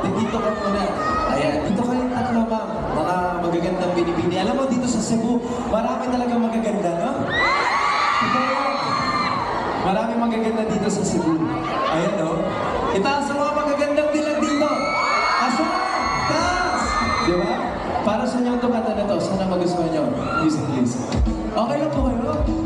dito ka muna. Ayan, dito kayo tatlo, ma'am. Mga magagandang binibini. Alam mo, dito sa Cebu, marami talaga magaganda, no? Totoo yan. Marami magaganda dito sa Cebu. Ayan, no? Itaas ang mga magagandang bilang dito. Asa? Taas! Di ba? Para sa inyo itong kanta na to, sana magustuhan nyo. Music, please. Okay lang po kayo?